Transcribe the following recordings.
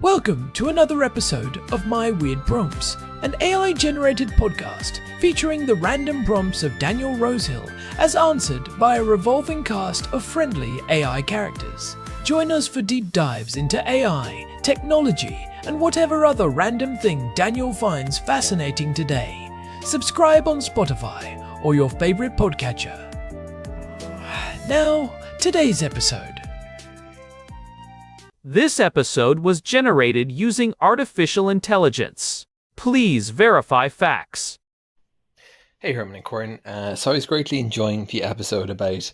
Welcome to another episode of My Weird Prompts, an AI-generated podcast featuring the random prompts of Daniel Rosehill as answered by a revolving cast of friendly AI characters. Join us for deep dives into AI, technology, and whatever other random thing Daniel finds fascinating today. Subscribe on Spotify or your favorite podcatcher. Now, today's episode. This episode was generated using artificial intelligence. Please verify facts. Hey Herman and Corin. So I was greatly enjoying the episode about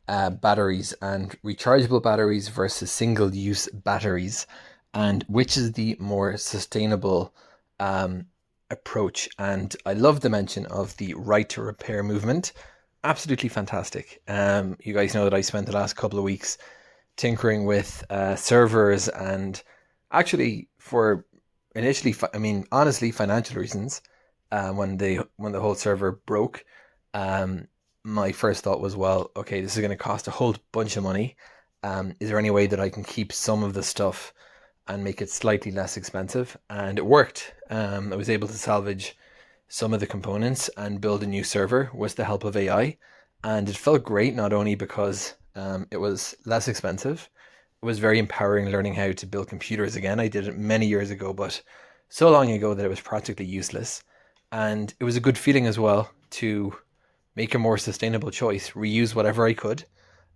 batteries and rechargeable batteries versus single-use batteries and which is the more sustainable approach. And I love the mention of the right to repair movement. Absolutely fantastic. You guys know that I spent the last couple of weeks tinkering with servers and actually for initially, honestly, financial reasons. When the whole server broke, my first thought was, well, okay, this is going to cost a whole bunch of money. Is there any way that I can keep some of the stuff and make it slightly less expensive? And it worked. I was able to salvage some of the components and build a new server with the help of AI. And it felt great, not only because it was less expensive. It was very empowering learning how to build computers again. I did it many years ago, but so long ago that it was practically useless. And it was a good feeling as well to make a more sustainable choice, reuse whatever I could,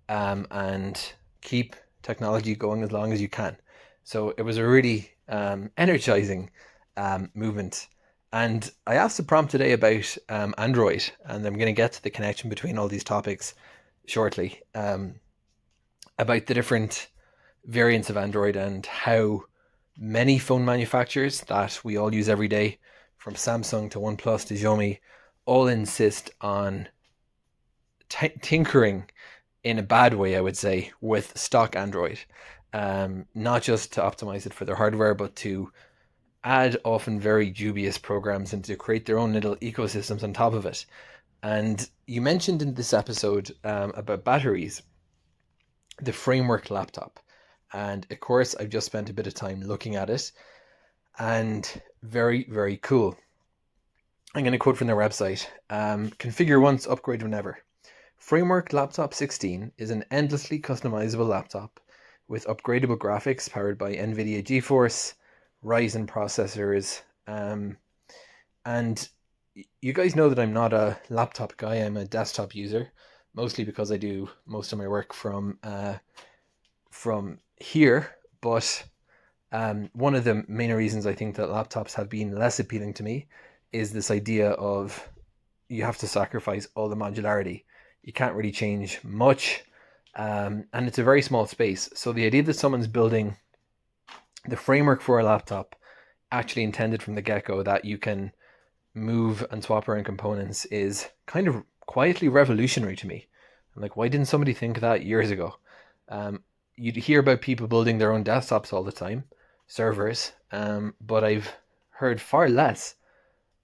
and keep technology going as long as you can. So it was a really energizing movement. And I asked the prompt today about Android, and I'm going to get to the connection between all these topics shortly, about the different variants of Android and how many phone manufacturers that we all use every day, from Samsung to OnePlus to Xiaomi, all insist on tinkering in a bad way, I would say, with stock Android. Not just to optimize it for their hardware, but to add often very dubious programs and to create their own little ecosystems on top of it. And you mentioned in this episode about batteries, the Framework laptop. And of course, I've just spent a bit of time looking at it, and very, very cool. I'm going to quote from their website. Configure once, upgrade whenever. Framework Laptop 16 is an endlessly customizable laptop with upgradable graphics powered by NVIDIA GeForce, Ryzen processors, and you guys know that I'm not a laptop guy. I'm a desktop user, mostly because I do most of my work from here. But one of the main reasons I think that laptops have been less appealing to me is this idea of you have to sacrifice all the modularity. You can't really change much, and it's a very small space. So the idea that someone's building the framework for a laptop actually intended from the get-go that you can move and swap around components is kind of quietly revolutionary to me. I'm like, why didn't somebody think of that years ago? You'd hear about people building their own desktops all the time, servers, but I've heard far less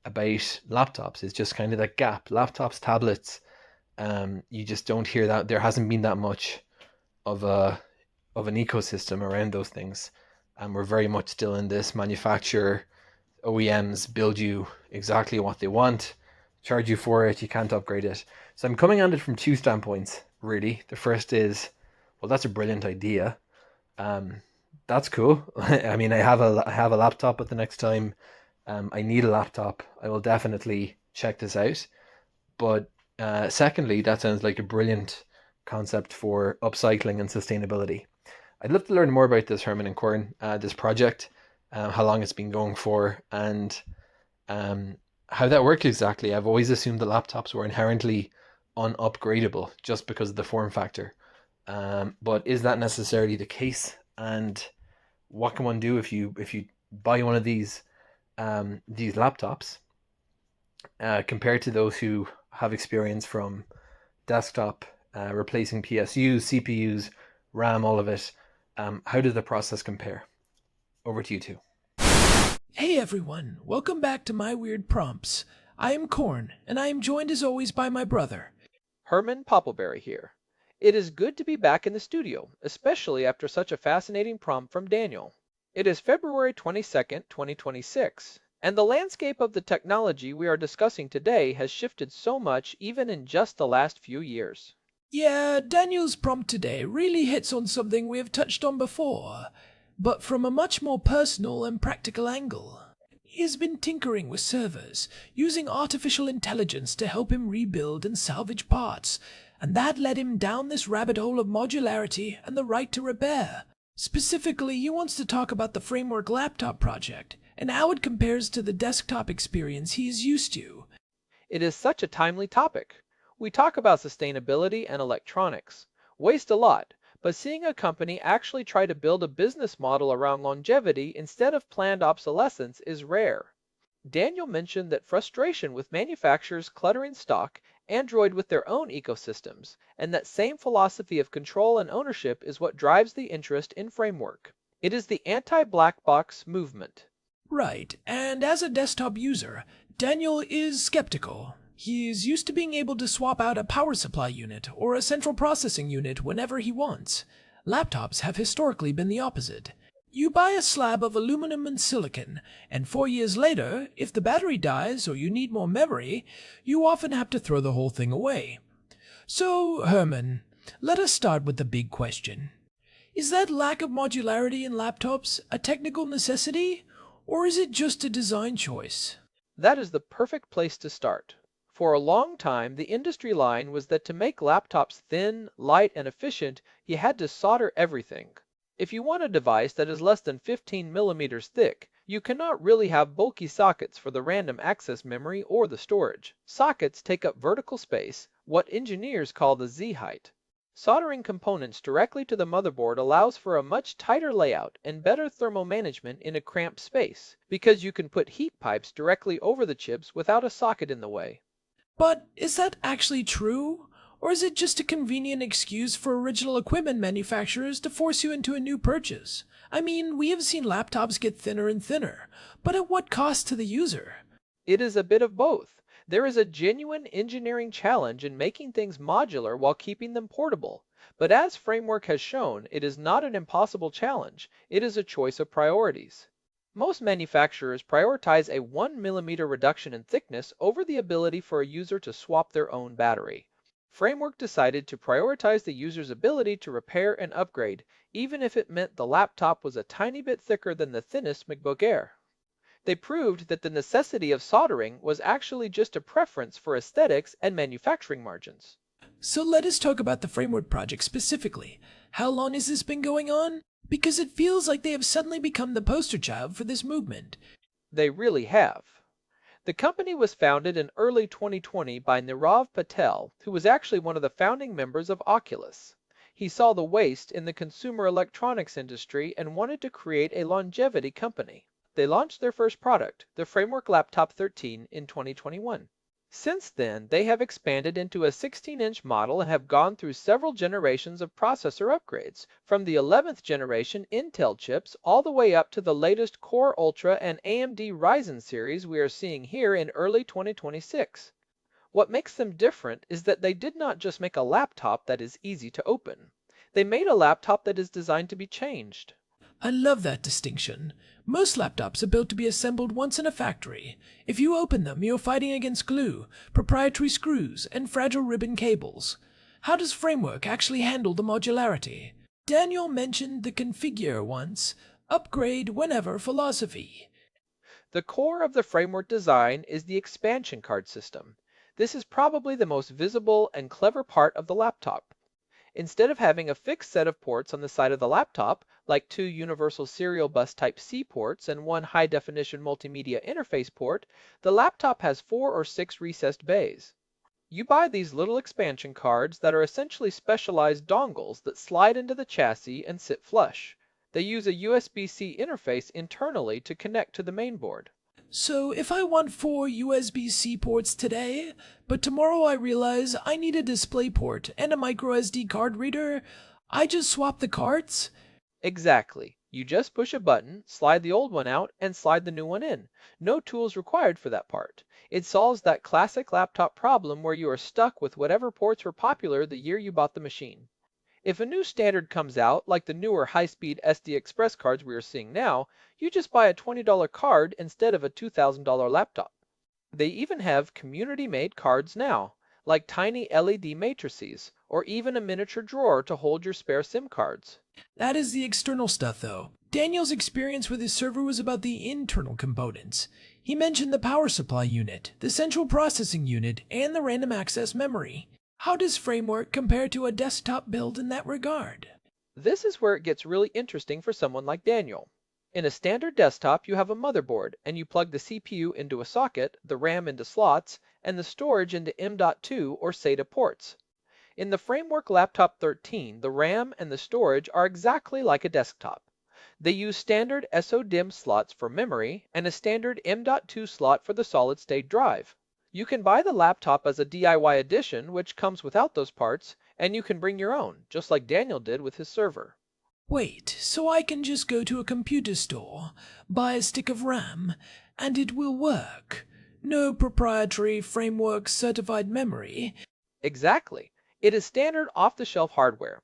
about laptops. It's just kind of that gap. Laptops, tablets, you just don't hear that. There hasn't been that much of an ecosystem around those things. And we're very much still in this manufacturer, OEMs build you exactly what they want, charge you for it, you can't upgrade it. So I'm coming at it from two standpoints, really. The first is, well, that's a brilliant idea. That's cool. I mean, I have a laptop, but the next time I need a laptop, I will definitely check this out. But secondly, that sounds like a brilliant concept for upcycling and sustainability. I'd love to learn more about this, Herman and Corin, this project, how long it's been going for, and how that works exactly. I've always assumed that laptops were inherently unupgradable just because of the form factor. But is that necessarily the case? And what can one do if you buy one of these laptops compared to those who have experience from desktop, replacing PSUs, CPUs, RAM, all of it? How does the process compare? Over to you two. Hey everyone, welcome back to My Weird Prompts. I am Corn, and I am joined as always by my brother. Herman Poppleberry here. It is good to be back in the studio, especially after such a fascinating prompt from Daniel. It is February 22nd, 2026, and the landscape of the technology we are discussing today has shifted so much even in just the last few years. Yeah, Daniel's prompt today really hits on something we have touched on before, but from a much more personal and practical angle. He has been tinkering with servers, using artificial intelligence to help him rebuild and salvage parts, and that led him down this rabbit hole of modularity and the right to repair. Specifically, he wants to talk about the Framework laptop project and how it compares to the desktop experience he is used to. It is such a timely topic. We talk about sustainability and electronics, waste a lot, but seeing a company actually try to build a business model around longevity instead of planned obsolescence is rare. Daniel mentioned that frustration with manufacturers cluttering stock, Android with their own ecosystems, and that same philosophy of control and ownership is what drives the interest in Framework. It is the anti-black box movement. Right, and as a desktop user, Daniel is skeptical. He is used to being able to swap out a power supply unit or a central processing unit whenever he wants. Laptops have historically been the opposite. You buy a slab of aluminum and silicon, and 4 years later, if the battery dies or you need more memory, you often have to throw the whole thing away. So, Herman, let us start with the big question. Is that lack of modularity in laptops a technical necessity, or is it just a design choice? That is the perfect place to start. For a long time, the industry line was that to make laptops thin, light, and efficient, you had to solder everything. If you want a device that is less than 15 millimeters thick, you cannot really have bulky sockets for the random access memory or the storage. Sockets take up vertical space, what engineers call the Z-height. Soldering components directly to the motherboard allows for a much tighter layout and better thermal management in a cramped space, because you can put heat pipes directly over the chips without a socket in the way. But is that actually true? Or is it just a convenient excuse for original equipment manufacturers to force you into a new purchase? I mean, we have seen laptops get thinner and thinner, but at what cost to the user? It is a bit of both. There is a genuine engineering challenge in making things modular while keeping them portable. But as Framework has shown, it is not an impossible challenge. It is a choice of priorities. Most manufacturers prioritize a 1 millimeter reduction in thickness over the ability for a user to swap their own battery. Framework decided to prioritize the user's ability to repair and upgrade, even if it meant the laptop was a tiny bit thicker than the thinnest MacBook Air. They proved that the necessity of soldering was actually just a preference for aesthetics and manufacturing margins. So let us talk about the Framework project specifically. How long has this been going on? Because it feels like they have suddenly become the poster child for this movement. They really have. The company was founded in early 2020 by Nirav Patel, who was actually one of the founding members of Oculus. He saw the waste in the consumer electronics industry and wanted to create a longevity company. They launched their first product, the Framework Laptop 13, in 2021. Since then, they have expanded into a 16-inch model and have gone through several generations of processor upgrades, from the 11th generation Intel chips all the way up to the latest Core Ultra and AMD Ryzen series we are seeing here in early 2026. What makes them different is that they did not just make a laptop that is easy to open. They made a laptop that is designed to be changed. I love that distinction. Most laptops are built to be assembled once in a factory. If you open them, you're fighting against glue, proprietary screws, and fragile ribbon cables. How does Framework actually handle the modularity? Daniel mentioned the configure once, upgrade whenever philosophy. The core of the Framework design is the expansion card system. This is probably the most visible and clever part of the laptop. Instead of having a fixed set of ports on the side of the laptop, like 2 universal serial bus Type-C ports and 1 high-definition multimedia interface port, the laptop has 4 or 6 recessed bays. You buy these little expansion cards that are essentially specialized dongles that slide into the chassis and sit flush. They use a USB-C interface internally to connect to the mainboard. So if I want 4 USB-C ports today, but tomorrow I realize I need a display port and a microSD card reader, I just swap the cards? Exactly. You just push a button, slide the old one out, and slide the new one in. No tools required for that part. It solves that classic laptop problem where you are stuck with whatever ports were popular the year you bought the machine. If a new standard comes out, like the newer high-speed SD Express cards we are seeing now, you just buy a $20 card instead of a $2,000 laptop. They even have community-made cards now, like tiny LED matrices, or even a miniature drawer to hold your spare SIM cards. That is the external stuff, though. Daniel's experience with his server was about the internal components. He mentioned the power supply unit, the central processing unit, and the random access memory. How does Framework compare to a desktop build in that regard? This is where it gets really interesting for someone like Daniel. In a standard desktop, you have a motherboard, and you plug the CPU into a socket, the RAM into slots, and the storage into M.2 or SATA ports. In the Framework Laptop 13, the RAM and the storage are exactly like a desktop. They use standard SODIMM slots for memory and a standard M.2 slot for the solid-state drive. You can buy the laptop as a DIY edition, which comes without those parts, and you can bring your own, just like Daniel did with his server. Wait, so I can just go to a computer store, buy a stick of RAM, and it will work? No proprietary Framework certified memory? Exactly. It is standard off-the-shelf hardware.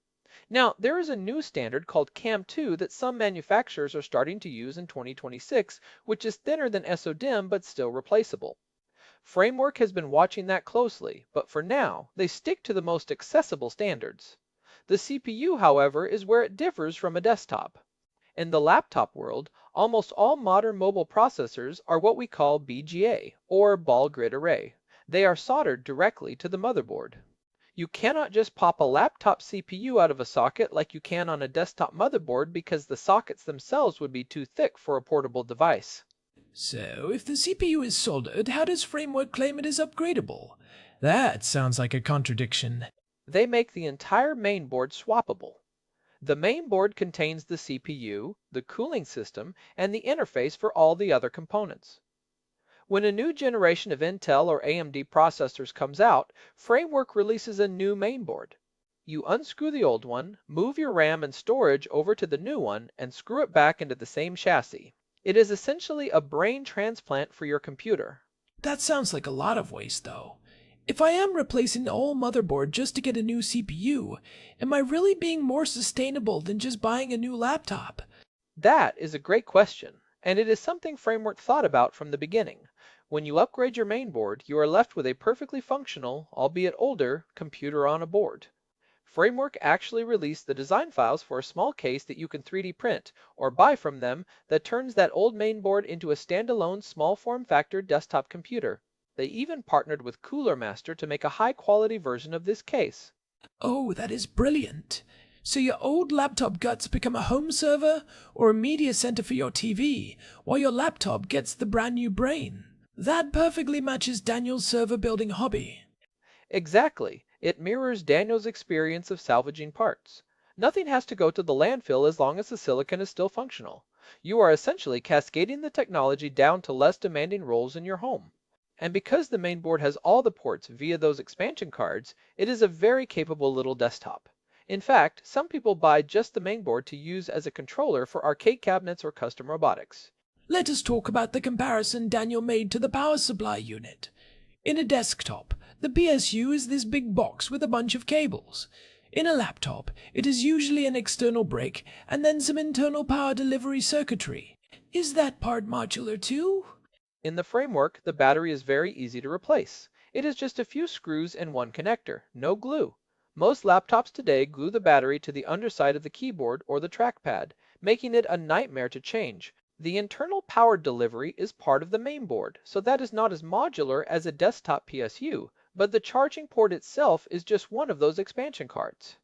Now, there is a new standard called CAM2 that some manufacturers are starting to use in 2026, which is thinner than SODIMM but still replaceable. Framework has been watching that closely, but for now, they stick to the most accessible standards. The CPU, however, is where it differs from a desktop. In the laptop world, almost all modern mobile processors are what we call BGA, or ball grid array. They are soldered directly to the motherboard. You cannot just pop a laptop CPU out of a socket like you can on a desktop motherboard because the sockets themselves would be too thick for a portable device. So, if the CPU is soldered, how does Framework claim it is upgradable? That sounds like a contradiction. They make the entire mainboard swappable. The mainboard contains the CPU, the cooling system, and the interface for all the other components. When a new generation of Intel or AMD processors comes out, Framework releases a new mainboard. You unscrew the old one, move your RAM and storage over to the new one, and screw it back into the same chassis. It is essentially a brain transplant for your computer. That sounds like a lot of waste, though. If I am replacing the whole motherboard just to get a new CPU, am I really being more sustainable than just buying a new laptop? That is a great question, and it is something Framework thought about from the beginning. When you upgrade your mainboard, you are left with a perfectly functional, albeit older, computer on a board. Framework actually released the design files for a small case that you can 3D print or buy from them that turns that old mainboard into a standalone small form factor desktop computer. They even partnered with Cooler Master to make a high-quality version of this case. Oh, that is brilliant. So your old laptop guts become a home server or a media center for your TV, while your laptop gets the brand new brain. That perfectly matches Daniel's server building hobby. Exactly. It mirrors Daniel's experience of salvaging parts. Nothing has to go to the landfill as long as the silicon is still functional. You are essentially cascading the technology down to less demanding roles in your home. And because the mainboard has all the ports via those expansion cards, it is a very capable little desktop. In fact, some people buy just the mainboard to use as a controller for arcade cabinets or custom robotics. Let us talk about the comparison Daniel made to the power supply unit. In a desktop, the PSU is this big box with a bunch of cables. In a laptop, it is usually an external brick and then some internal power delivery circuitry. Is that part modular too? In the Framework, the battery is very easy to replace. It is just a few screws and one connector, no glue. Most laptops today glue the battery to the underside of the keyboard or the trackpad, making it a nightmare to change. The internal power delivery is part of the mainboard, so that is not as modular as a desktop PSU, but the charging port itself is just one of those expansion cards.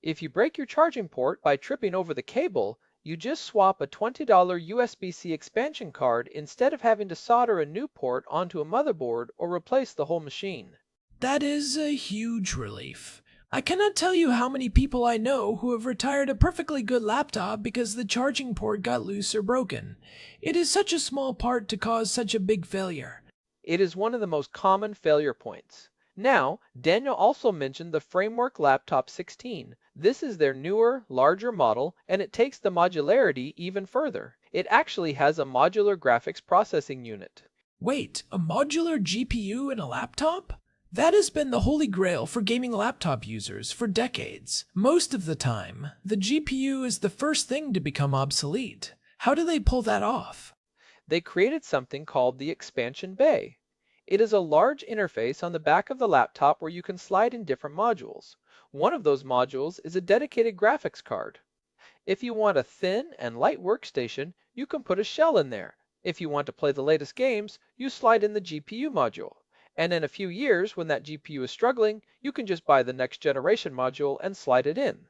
If you break your charging port by tripping over the cable, you just swap a $20 USB-C expansion card instead of having to solder a new port onto a motherboard or replace the whole machine. That is a huge relief. I cannot tell you how many people I know who have retired a perfectly good laptop because the charging port got loose or broken. It is such a small part to cause such a big failure. It is one of the most common failure points. Now, Daniel also mentioned the Framework Laptop 16. This is their newer, larger model, and it takes the modularity even further. It actually has a modular graphics processing unit. Wait, a modular GPU in a laptop? That has been the holy grail for gaming laptop users for decades. Most of the time, the GPU is the first thing to become obsolete. How do they pull that off? They created something called the expansion bay. It is a large interface on the back of the laptop where you can slide in different modules. One of those modules is a dedicated graphics card. If you want a thin and light workstation, you can put a shell in there. If you want to play the latest games, you slide in the GPU module. And in a few years, when that GPU is struggling, you can just buy the next generation module and slide it in.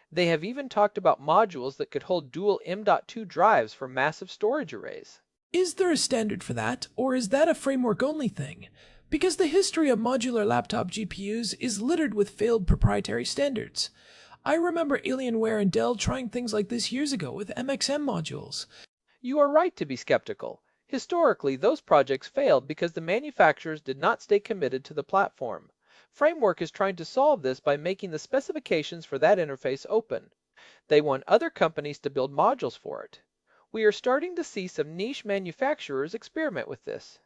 They have even talked about modules that could hold dual M.2 drives for massive storage arrays. Is there a standard for that, or is that a framework-only thing? Because the history of modular laptop GPUs is littered with failed proprietary standards. I remember Alienware and Dell trying things like this years ago with MXM modules. You are right to be skeptical. Historically, those projects failed because the manufacturers did not stay committed to the platform. Framework is trying to solve this by making the specifications for that interface open. They want other companies to build modules for it. We are starting to see some niche manufacturers experiment with this.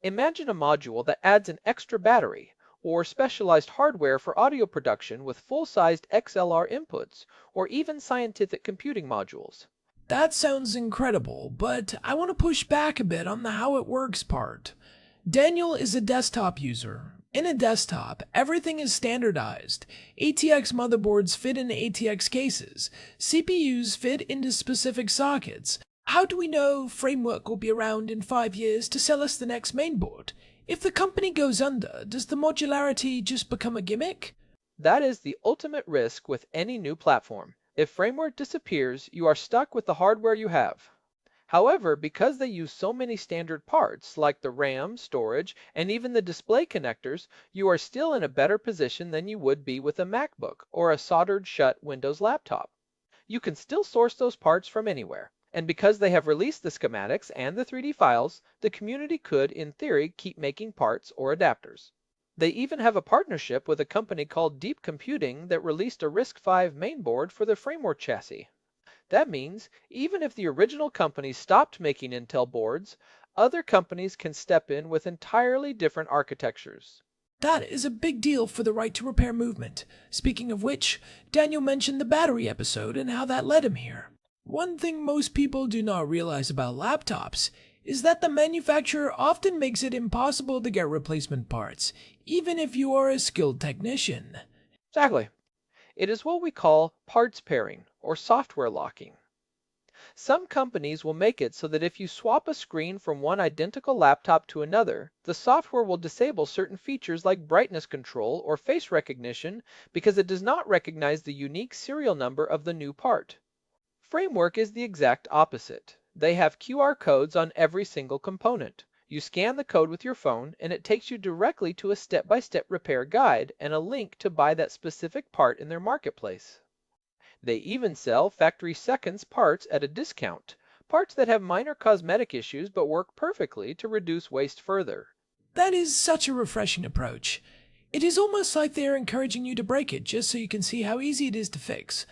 Imagine a module that adds an extra battery, or specialized hardware for audio production with full-sized XLR inputs, or even scientific computing modules. That sounds incredible, but I want to push back a bit on the how it works part. Daniel is a desktop user. In a desktop, everything is standardized. ATX motherboards fit into ATX cases. CPUs fit into specific sockets. How do we know Framework will be around in 5 years to sell us the next mainboard? If the company goes under, does the modularity just become a gimmick? That is the ultimate risk with any new platform. If Framework disappears, you are stuck with the hardware you have. However, because they use so many standard parts, like the RAM, storage, and even the display connectors, you are still in a better position than you would be with a MacBook or a soldered shut Windows laptop. You can still source those parts from anywhere. And because they have released the schematics and the 3D files, the community could, in theory, keep making parts or adapters. They even have a partnership with a company called Deep Computing that released a RISC-V mainboard for the Framework chassis. That means, even if the original company stopped making Intel boards, other companies can step in with entirely different architectures. That is a big deal for the right to repair movement. Speaking of which, Daniel mentioned the battery episode and how that led him here. One thing most people do not realize about laptops is that the manufacturer often makes it impossible to get replacement parts, even if you are a skilled technician. Exactly. It is what we call parts pairing, or software locking. Some companies will make it so that if you swap a screen from one identical laptop to another, the software will disable certain features like brightness control or face recognition because it does not recognize the unique serial number of the new part. Framework is the exact opposite. They have QR codes on every single component. You scan the code with your phone and it takes you directly to a step-by-step repair guide and a link to buy that specific part in their marketplace. They even sell factory seconds parts at a discount, parts that have minor cosmetic issues but work perfectly to reduce waste further. That is such a refreshing approach. It is almost like they are encouraging you to break it just so you can see how easy it is to fix.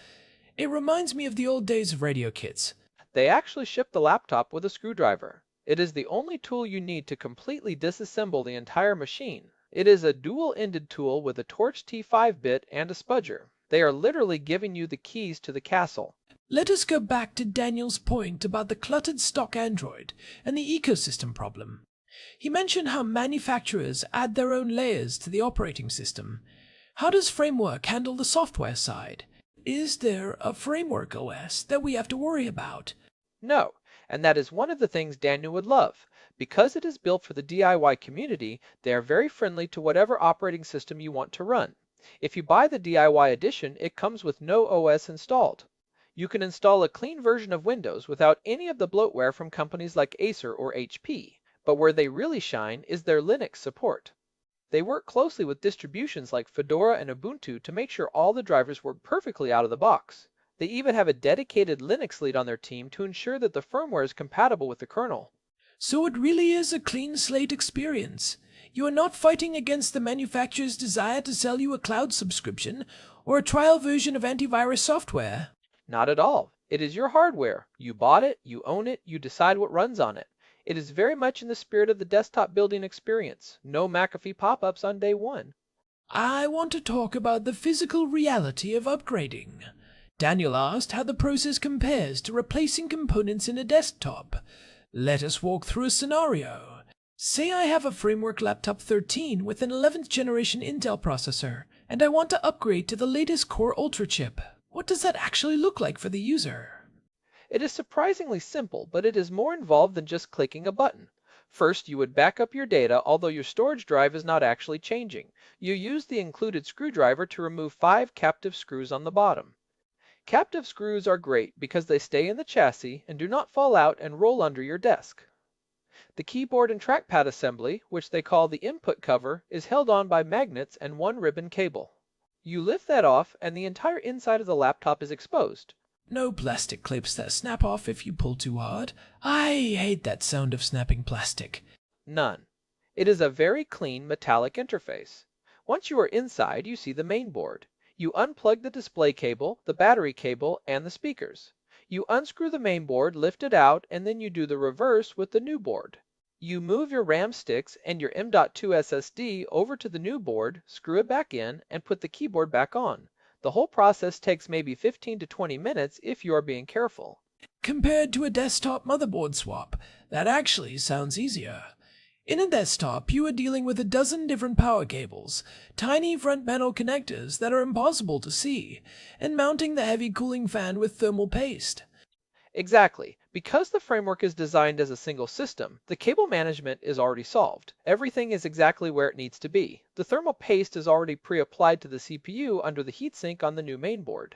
It reminds me of the old days of radio kits. They actually ship the laptop with a screwdriver. It is the only tool you need to completely disassemble the entire machine. It is a dual-ended tool with a Torch T5 bit and a spudger. They are literally giving you the keys to the castle. Let us go back to Daniel's point about the cluttered stock Android and the ecosystem problem. He mentioned how manufacturers add their own layers to the operating system. How does Framework handle the software side? Is there a Framework OS that we have to worry about? No, and that is one of the things Daniel would love. Because it is built for the DIY community, they are very friendly to whatever operating system you want to run. If you buy the DIY edition, it comes with no OS installed. You can install a clean version of Windows without any of the bloatware from companies like Acer or HP, but where they really shine is their Linux support. They work closely with distributions like Fedora and Ubuntu to make sure all the drivers work perfectly out of the box. They even have a dedicated Linux lead on their team to ensure that the firmware is compatible with the kernel. So it really is a clean slate experience. You are not fighting against the manufacturer's desire to sell you a cloud subscription or a trial version of antivirus software. Not at all. It is your hardware. You bought it, you own it, you decide what runs on it. It is very much in the spirit of the desktop building experience. No McAfee pop-ups on day one. I want to talk about the physical reality of upgrading. Daniel asked how the process compares to replacing components in a desktop. Let us walk through a scenario. Say I have a Framework Laptop 13 with an 11th generation Intel processor, and I want to upgrade to the latest Core Ultra chip. What does that actually look like for the user? It is surprisingly simple, but it is more involved than just clicking a button. First, you would back up your data, although your storage drive is not actually changing. You use the included screwdriver to remove 5 captive screws on the bottom. Captive screws are great because they stay in the chassis and do not fall out and roll under your desk. The keyboard and trackpad assembly, which they call the input cover, is held on by magnets and one ribbon cable. You lift that off and the entire inside of the laptop is exposed. No plastic clips that snap off if you pull too hard. I hate that sound of snapping plastic. None. It is a very clean metallic interface. Once you are inside, you see the main board. You unplug the display cable, the battery cable, and the speakers. You unscrew the main board, lift it out, and then you do the reverse with the new board. You move your RAM sticks and your M.2 SSD over to the new board, screw it back in, and put the keyboard back on. The whole process takes maybe 15 to 20 minutes if you are being careful. Compared to a desktop motherboard swap, that actually sounds easier. In a desktop, you are dealing with a dozen different power cables, tiny front panel connectors that are impossible to see, and mounting the heavy cooling fan with thermal paste. Exactly. Because the framework is designed as a single system, the cable management is already solved. Everything is exactly where it needs to be. The thermal paste is already pre-applied to the CPU under the heatsink on the new mainboard.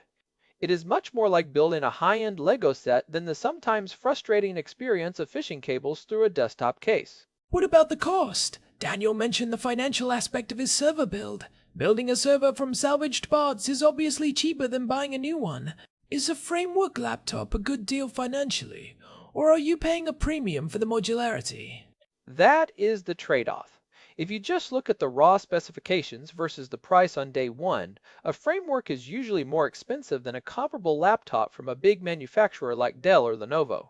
It is much more like building a high-end Lego set than the sometimes frustrating experience of fishing cables through a desktop case. What about the cost? Daniel mentioned the financial aspect of his server build. Building a server from salvaged parts is obviously cheaper than buying a new one. Is a Framework laptop a good deal financially, or are you paying a premium for the modularity? That is the trade-off. If you just look at the raw specifications versus the price on day one, a framework is usually more expensive than a comparable laptop from a big manufacturer like Dell or Lenovo.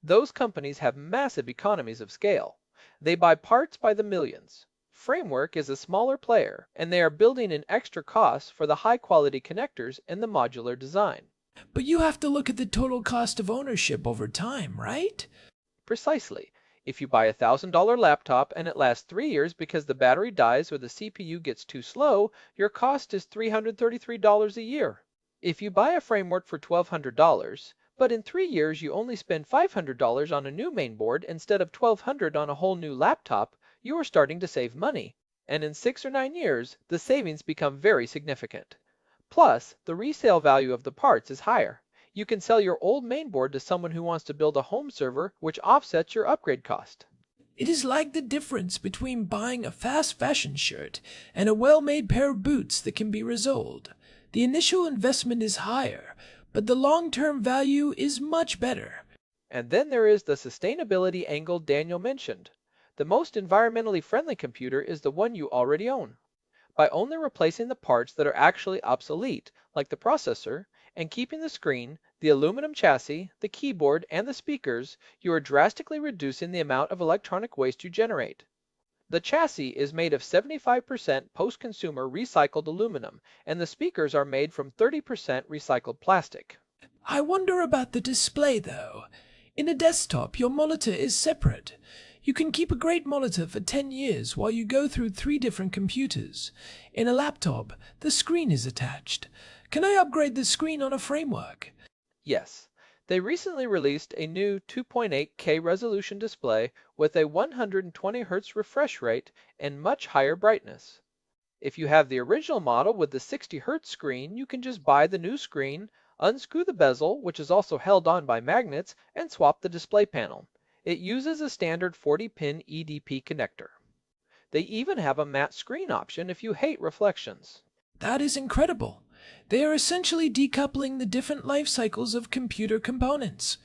Those companies have massive economies of scale. They buy parts by the millions. Framework is a smaller player, and they are building in extra costs for the high-quality connectors and the modular design. But you have to look at the total cost of ownership over time, right? Precisely. If you buy a $1,000 laptop and it lasts 3 years because the battery dies or the CPU gets too slow, your cost is $333 a year. If you buy a framework for $1,200, but in 3 years you only spend $500 on a new mainboard instead of $1,200 on a whole new laptop, you are starting to save money. And in 6 or 9 years, the savings become very significant. Plus, the resale value of the parts is higher. You can sell your old mainboard to someone who wants to build a home server, which offsets your upgrade cost. It is like the difference between buying a fast fashion shirt and a well-made pair of boots that can be resold. The initial investment is higher, but the long-term value is much better. And then there is the sustainability angle Daniel mentioned. The most environmentally friendly computer is the one you already own. By only replacing the parts that are actually obsolete, like the processor, and keeping the screen, the aluminum chassis, the keyboard, and the speakers, you are drastically reducing the amount of electronic waste you generate. The chassis is made of 75% post-consumer recycled aluminum, and the speakers are made from 30% recycled plastic. I wonder about the display, though. In a desktop, your monitor is separate. You can keep a great monitor for 10 years while you go through 3 different computers. In a laptop, the screen is attached. Can I upgrade the screen on a framework? Yes, they recently released a new 2.8K resolution display with a 120 Hz refresh rate and much higher brightness. If you have the original model with the 60 Hz screen, you can just buy the new screen, unscrew the bezel, which is also held on by magnets, and swap the display panel. It uses a standard 40-pin EDP connector. They even have a matte screen option if you hate reflections. That is incredible. They are essentially decoupling the different life cycles of computer components.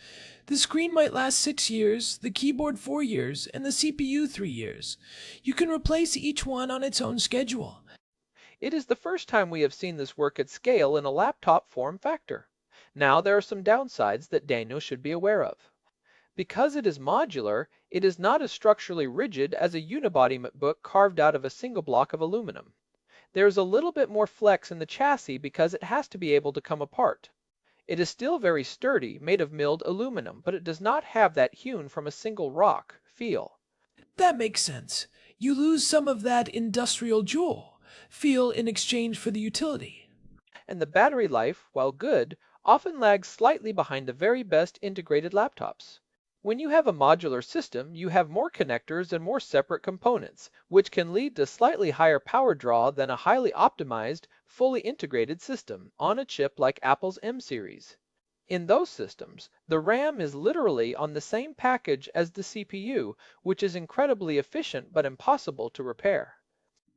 The screen might last 6 years, the keyboard 4 years, and the CPU 3 years. You can replace each one on its own schedule. It is the first time we have seen this work at scale in a laptop form factor. Now there are some downsides that Daniel should be aware of. Because it is modular, it is not as structurally rigid as a unibody book carved out of a single block of aluminum. There is a little bit more flex in the chassis because it has to be able to come apart. It is still very sturdy, made of milled aluminum, but it does not have that hewn from a single rock feel. That makes sense. You lose some of that industrial jaw feel in exchange for the utility. And the battery life, while good, often lags slightly behind the very best integrated laptops. When you have a modular system, you have more connectors and more separate components, which can lead to slightly higher power draw than a highly optimized, fully integrated system on a chip like Apple's M series. In those systems, the RAM is literally on the same package as the CPU, which is incredibly efficient but impossible to repair.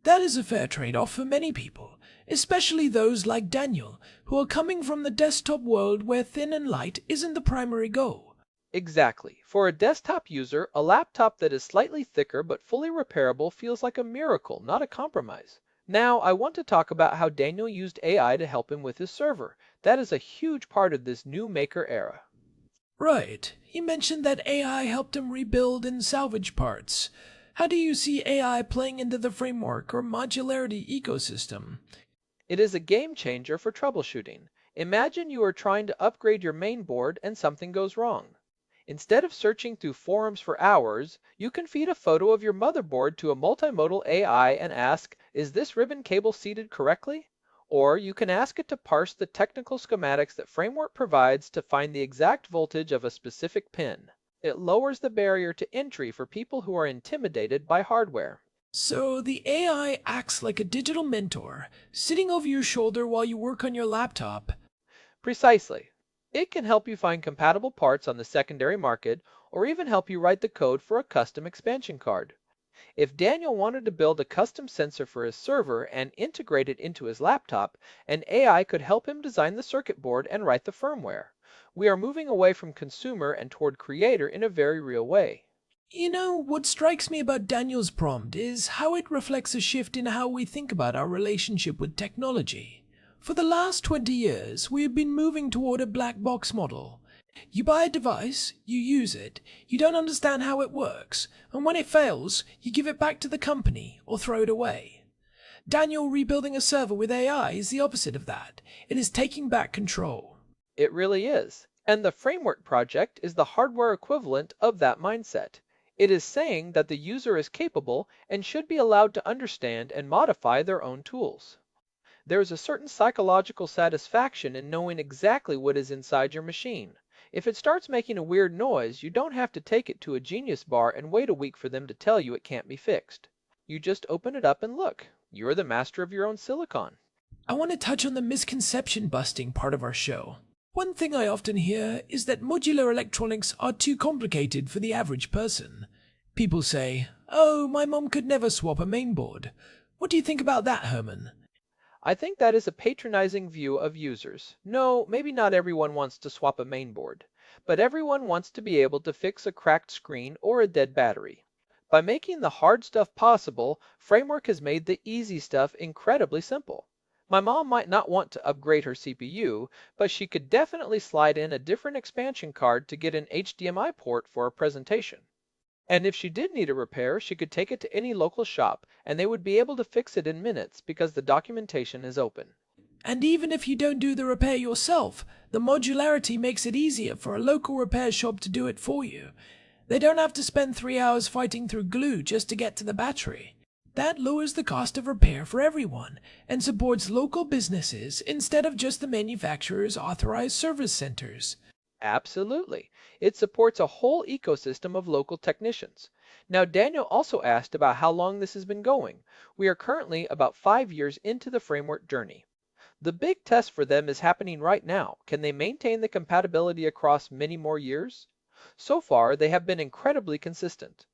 That is a fair trade-off for many people, especially those like Daniel, who are coming from the desktop world where thin and light isn't the primary goal. Exactly. For a desktop user, a laptop that is slightly thicker but fully repairable feels like a miracle, not a compromise. Now, I want to talk about how Daniel used AI to help him with his server. That is a huge part of this new maker era. Right. He mentioned that AI helped him rebuild and salvage parts. How do you see AI playing into the framework or modularity ecosystem? It is a game changer for troubleshooting. Imagine you are trying to upgrade your main board and something goes wrong. Instead of searching through forums for hours, you can feed a photo of your motherboard to a multimodal AI and ask, is this ribbon cable seated correctly? Or you can ask it to parse the technical schematics that Framework provides to find the exact voltage of a specific pin. It lowers the barrier to entry for people who are intimidated by hardware. So the AI acts like a digital mentor, sitting over your shoulder while you work on your laptop. Precisely. It can help you find compatible parts on the secondary market, or even help you write the code for a custom expansion card. If Daniel wanted to build a custom sensor for his server and integrate it into his laptop, an AI could help him design the circuit board and write the firmware. We are moving away from consumer and toward creator in a very real way. You know, what strikes me about Daniel's prompt is how it reflects a shift in how we think about our relationship with technology. For the last 20 years, we have been moving toward a black box model. You buy a device, you use it, you don't understand how it works, and when it fails, you give it back to the company or throw it away. Daniel rebuilding a server with AI is the opposite of that. It is taking back control. It really is. And the Framework project is the hardware equivalent of that mindset. It is saying that the user is capable and should be allowed to understand and modify their own tools. There is a certain psychological satisfaction in knowing exactly what is inside your machine. If it starts making a weird noise, you don't have to take it to a Genius Bar and wait a week for them to tell you it can't be fixed. You just open it up and look. You're the master of your own silicon. I want to touch on the misconception busting part of our show. One thing I often hear is that modular electronics are too complicated for the average person. People say, oh, my mom could never swap a mainboard. What do you think about that, Herman? I think that is a patronizing view of users. No, maybe not everyone wants to swap a mainboard, but everyone wants to be able to fix a cracked screen or a dead battery. By making the hard stuff possible, Framework has made the easy stuff incredibly simple. My mom might not want to upgrade her CPU, but she could definitely slide in a different expansion card to get an HDMI port for a presentation. And if she did need a repair, she could take it to any local shop, and they would be able to fix it in minutes because the documentation is open. And even if you don't do the repair yourself, the modularity makes it easier for a local repair shop to do it for you. They don't have to spend 3 hours fighting through glue just to get to the battery. That lowers the cost of repair for everyone and supports local businesses instead of just the manufacturer's authorized service centers. Absolutely. It supports a whole ecosystem of local technicians. Now, Daniel also asked about how long this has been going. We are currently about 5 years into the Framework journey. The big test for them is happening right now. Can they maintain the compatibility across many more years? So far, they have been incredibly consistent.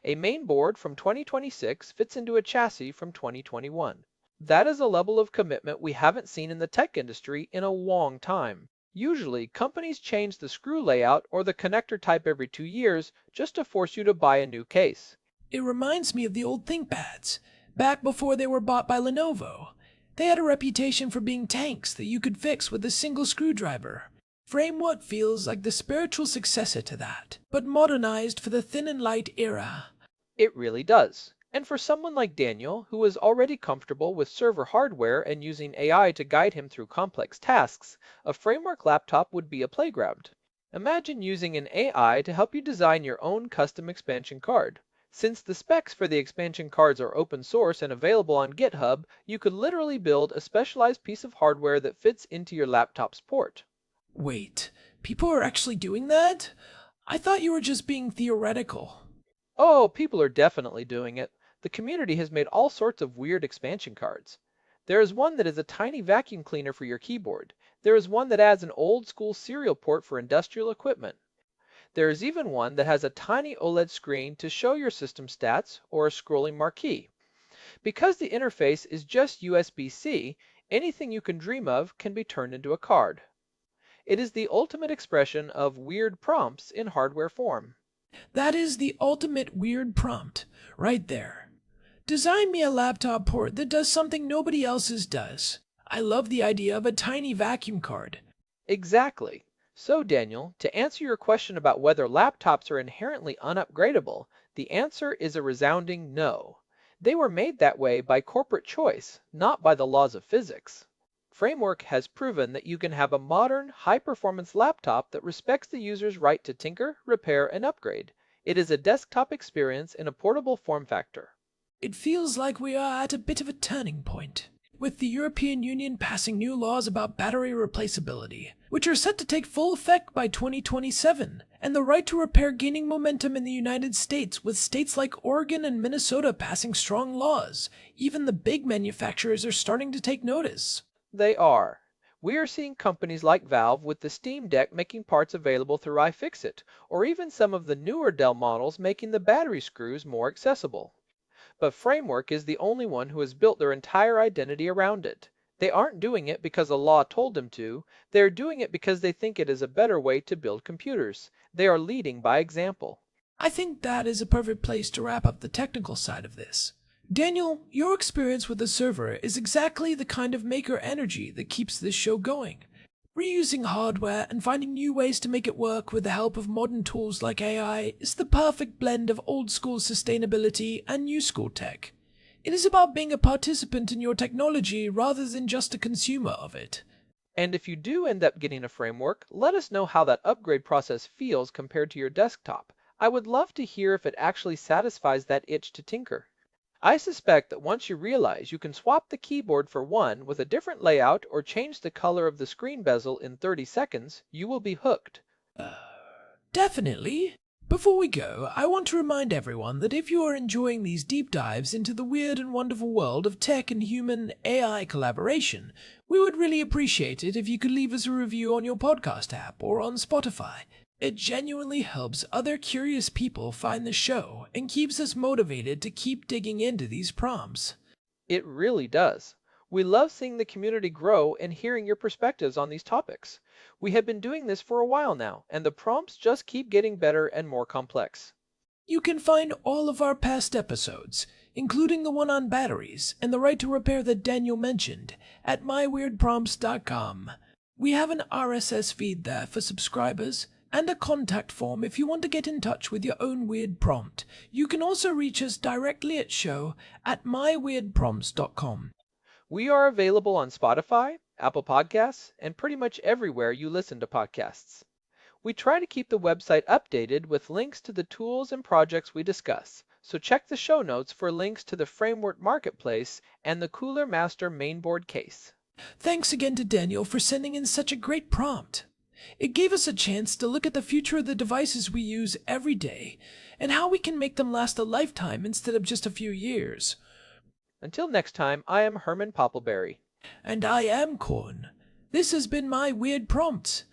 A main board from 2026 fits into a chassis from 2021. That is a level of commitment we haven't seen in the tech industry in a long time. Usually, companies change the screw layout or the connector type every 2 years just to force you to buy a new case. It reminds me of the old ThinkPads, back before they were bought by Lenovo. They had a reputation for being tanks that you could fix with a single screwdriver. Framework feels like the spiritual successor to that, but modernized for the thin and light era. It really does. And for someone like Daniel, who is already comfortable with server hardware and using AI to guide him through complex tasks, a Framework laptop would be a playground. Imagine using an AI to help you design your own custom expansion card. Since the specs for the expansion cards are open source and available on GitHub, you could literally build a specialized piece of hardware that fits into your laptop's port. Wait, people are actually doing that? I thought you were just being theoretical. Oh, people are definitely doing it. The community has made all sorts of weird expansion cards. There is one that is a tiny vacuum cleaner for your keyboard. There is one that adds an old-school serial port for industrial equipment. There is even one that has a tiny OLED screen to show your system stats or a scrolling marquee. Because the interface is just USB-C, anything you can dream of can be turned into a card. It is the ultimate expression of weird prompts in hardware form. That is the ultimate weird prompt, right there. Design me a laptop port that does something nobody else's does. I love the idea of a tiny vacuum card. Exactly. So, Daniel, to answer your question about whether laptops are inherently unupgradable, the answer is a resounding no. They were made that way by corporate choice, not by the laws of physics. Framework has proven that you can have a modern, high-performance laptop that respects the user's right to tinker, repair, and upgrade. It is a desktop experience in a portable form factor. It feels like we are at a bit of a turning point, with the European Union passing new laws about battery replaceability, which are set to take full effect by 2027, and the right to repair gaining momentum in the United States, with states like Oregon and Minnesota passing strong laws. Even the big manufacturers are starting to take notice. They are. We are seeing companies like Valve with the Steam Deck making parts available through iFixit, or even some of the newer Dell models making the battery screws more accessible. But Framework is the only one who has built their entire identity around it. They aren't doing it because a law told them to, they are doing it because they think it is a better way to build computers. They are leading by example. I think that is a perfect place to wrap up the technical side of this. Daniel, your experience with the server is exactly the kind of maker energy that keeps this show going. Reusing hardware and finding new ways to make it work with the help of modern tools like AI is the perfect blend of old-school sustainability and new-school tech. It is about being a participant in your technology rather than just a consumer of it. And if you do end up getting a Framework, let us know how that upgrade process feels compared to your desktop. I would love to hear if it actually satisfies that itch to tinker. I suspect that once you realize you can swap the keyboard for one with a different layout or change the color of the screen bezel in 30 seconds, you will be hooked. Definitely. Before we go, I want to remind everyone that if you are enjoying these deep dives into the weird and wonderful world of tech and human AI collaboration, we would really appreciate it if you could leave us a review on your podcast app or on Spotify. It genuinely helps other curious people find the show and keeps us motivated to keep digging into these prompts. It really does. We love seeing the community grow and hearing your perspectives on these topics. We have been doing this for a while now, and the prompts just keep getting better and more complex. You can find all of our past episodes, including the one on batteries and the right to repair that Daniel mentioned, at myweirdprompts.com. We have an RSS feed there for subscribers, and a contact form if you want to get in touch with your own weird prompt. You can also reach us directly at show@myweirdprompts.com. We are available on Spotify, Apple Podcasts, and pretty much everywhere you listen to podcasts. We try to keep the website updated with links to the tools and projects we discuss, so check the show notes for links to the Framework Marketplace and the Cooler Master mainboard case. Thanks again to Daniel for sending in such a great prompt. It gave us a chance to look at the future of the devices we use every day and how we can make them last a lifetime instead of just a few years. Until next time, I am Herman Poppleberry. And I am Corn. This has been my Weird Prompts.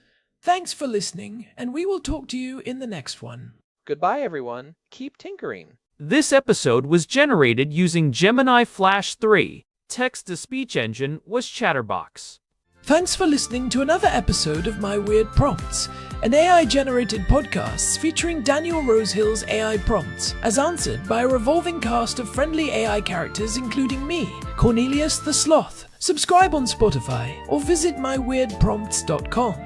Thanks for listening, and we will talk to you in the next one. Goodbye, everyone. Keep tinkering. This episode was generated using Gemini Flash 3. Text-to-speech engine was Chatterbox. Thanks for listening to another episode of My Weird Prompts, an AI-generated podcast featuring Daniel Rosehill's AI prompts, as answered by a revolving cast of friendly AI characters including me, Cornelius the Sloth. Subscribe on Spotify or visit myweirdprompts.com.